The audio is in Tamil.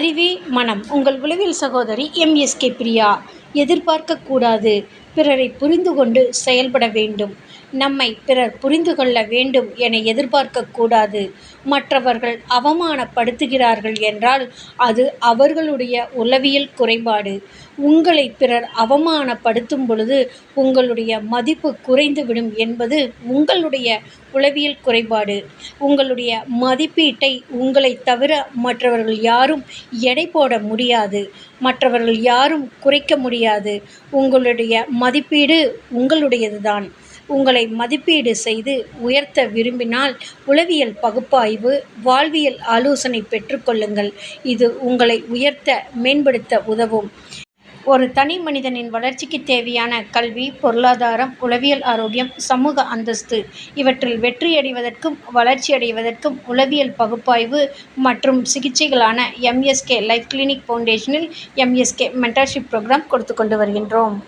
அறிவே மனம். உங்கள் உளவியல் சகோதரி எம்.எஸ்.கே. பிரியா. எதிர்பார்க்கக்கூடாது, பிறரை புரிந்து கொண்டு செயல்பட வேண்டும். நம்மை பிறர் புரிந்து கொள்ள வேண்டும் என எதிர்பார்க்கக்கூடாது. மற்றவர்கள் அவமானப்படுத்துகிறார்கள் என்றால் அது அவர்களுடைய உளவியல் குறைபாடு. உங்களை பிறர் அவமானப்படுத்தும் பொழுது உங்களுடைய மதிப்பு குறைந்துவிடும் என்பது உங்களுடைய உளவியல் குறைபாடு. உங்களுடைய மதிப்பீட்டை உங்களைத் தவிர மற்றவர்கள் யாரும் எடை போட முடியாது. மற்றவர்கள் யாரும் குறைக்க முடியாது. உங்களுடைய மதிப்பீடு உங்களுடையதுதான். உங்களை மதிப்பீடு செய்து உயர்த்த விரும்பினால் உளவியல் பகுப்பாய்வு, வாழ்வியல் ஆலோசனை பெற்றுக்கொள்ளுங்கள். இது உங்களை உயர்த்த, மேம்படுத்த உதவும். ஒரு தனி மனிதனின் வளர்ச்சிக்கு தேவையான கல்வி, பொருளாதாரம், உளவியல் ஆரோக்கியம், சமூக அந்தஸ்து இவற்றில் வெற்றியடைவதற்கும் வளர்ச்சியடைவதற்கும் உளவியல் பகுப்பாய்வு மற்றும் சிகிச்சைகளான எம்.எஸ்.கே. லைஃப் கிளினிக் ஃபவுண்டேஷனில் எம்.எஸ்.கே. மென்டர்ஷிப் புரோகிராம் கொடுத்து கொண்டு வருகின்றோம்.